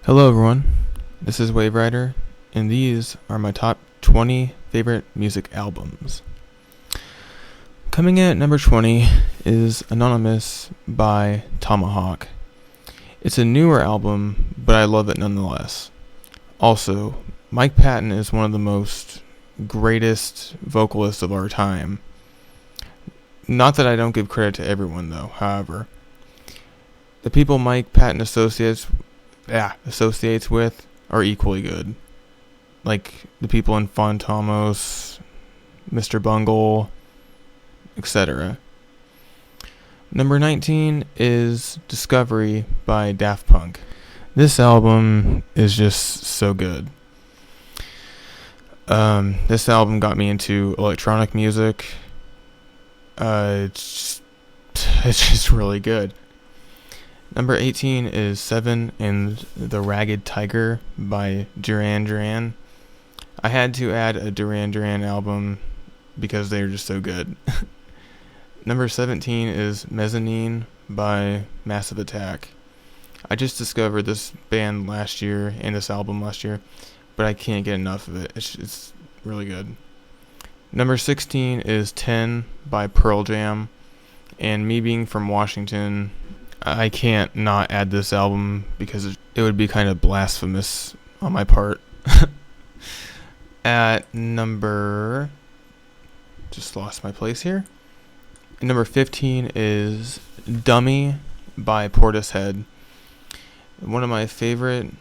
Hello everyone, this is Wave Rider, and these are my top 20 favorite music albums. Coming in at number 20 is Anonymous by Tomahawk. It's a newer album, but I love it nonetheless. Also, Mike Patton is one of the most greatest vocalists of our time. Not that I don't give credit to everyone though, however. The people Mike Patton associates with are equally good. Like the people in Fontomos, Mr. Bungle, etc. Number 19 is Discovery by Daft Punk. This album is just so good. This album got me into electronic music. It's just really good. Number 18 is Seven and the Ragged Tiger by Duran Duran. I had to add a Duran Duran album because they're just so good. Number 17 is Mezzanine by Massive Attack. I just discovered this band last year and this album last year, but I can't get enough of it. It's really good. Number 16 is 10 by Pearl Jam. And me being from Washington, I can't not add this album because it would be kind of blasphemous on my part. At number... Just lost my place here. Number 15 is Dummy by Portishead. One of my favorite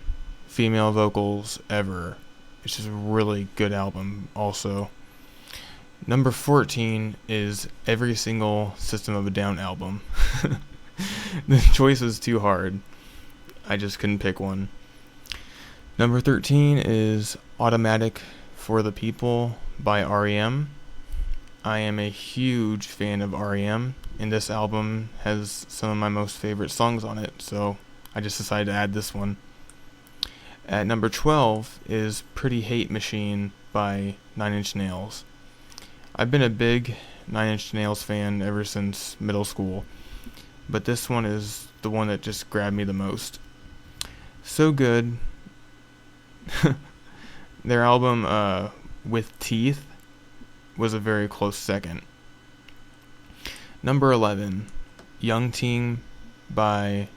female vocals ever. It's just a really good album also. Number 14 is every single System of a Down album. The choice was too hard. I just couldn't pick one. Number 13 is Automatic for the People by R.E.M. I am a huge fan of R.E.M. and this album has some of my most favorite songs on it, so I just decided to add this one. At number 12 is Pretty Hate Machine by Nine Inch Nails. I've been a big Nine Inch Nails fan ever since middle school, but this one is the one that just grabbed me the most. So good. Their album, With Teeth, was a very close second. Number 11, Young Team by...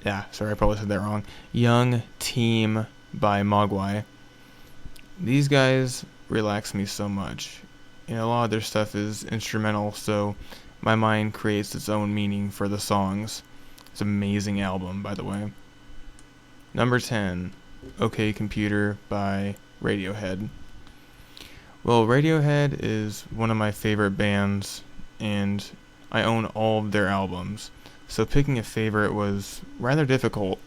I probably said that wrong. Young Team by Mogwai. These guys relax me so much. And a lot of their stuff is instrumental, so my mind creates its own meaning for the songs. It's an amazing album, by the way. Number 10, OK Computer by Radiohead. Well, Radiohead is one of my favorite bands, and I own all of their albums, so picking a favorite was rather difficult,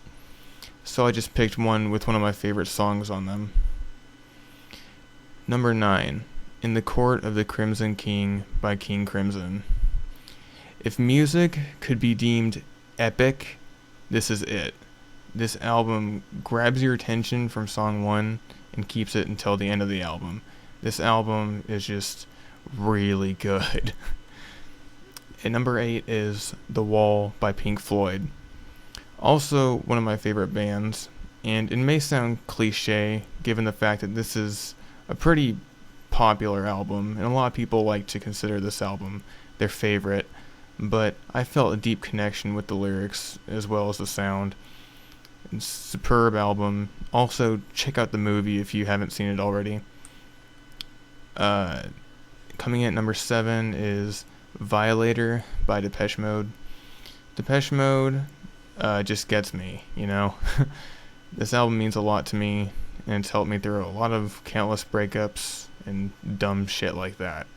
so I just picked one with one of my favorite songs on them. Number 9, In the Court of the Crimson King by King Crimson. If music could be deemed epic, this is it. This album grabs your attention from song 1 and keeps it until the end of the album. This album is just really good. And number 8 is The Wall by Pink Floyd. Also one of my favorite bands, and it may sound cliche given the fact that this is a pretty popular album, and a lot of people like to consider this album their favorite, but I felt a deep connection with the lyrics as well as the sound. It's a superb album. Also, check out the movie if you haven't seen it already. Coming in at number 7 is Violator by Depeche Mode. Depeche Mode just gets me, you know. This album means a lot to me, and it's helped me through a lot of countless breakups and dumb shit like that.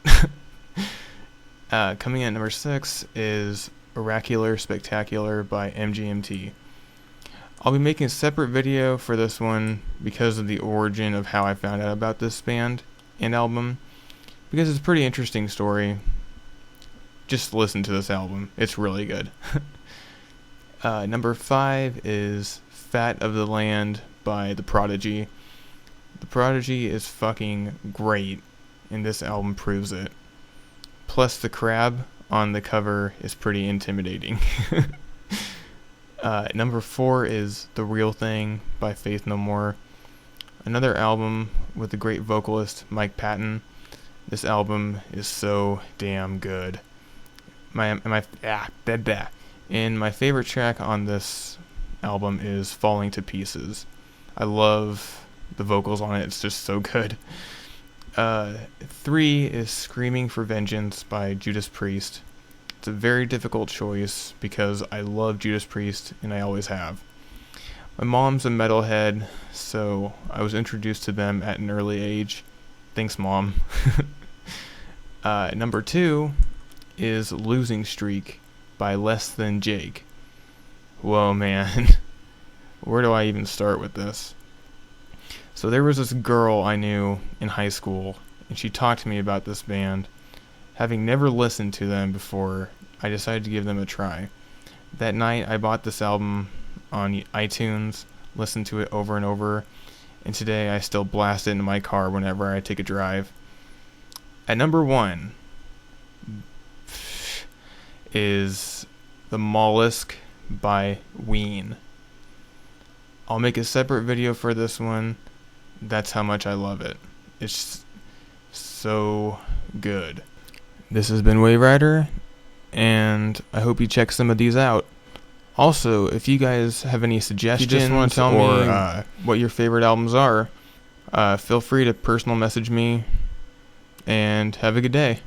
Coming in at number 6 is Oracular Spectacular by MGMT. I'll be making a separate video for this one because of the origin of how I found out about this band and album, because it's a pretty interesting story. Just listen to this album. It's really good. Number 5 is Fat of the Land by The Prodigy. The Prodigy is fucking great, and this album proves it. Plus the crab on the cover is pretty intimidating. Number 4 is The Real Thing by Faith No More. Another album with the great vocalist Mike Patton. This album is so damn good. And my favorite track on this album is Falling to Pieces. I love the vocals on it. It's just so good. 3 is Screaming for Vengeance by Judas Priest. It's a very difficult choice because I love Judas Priest and I always have. My mom's a metalhead, so I was introduced to them at an early age. Thanks, Mom. Number 2 is Losing Streak by Less Than Jake. Whoa, man. Where do I even start with this? So there was this girl I knew in high school, and she talked to me about this band. Having never listened to them before, I decided to give them a try. That night, I bought this album on iTunes, listened to it over and over, and today I still blast it in my car whenever I take a drive. At number 1 is The Mollusk by Ween. I'll make a separate video for this one. That's how much I love it. It's so good. This has been Wave Rider, and I hope you check some of these out. Also, if you guys have any suggestions, you just want to tell me what your favorite albums are, feel free to personal message me, and have a good day.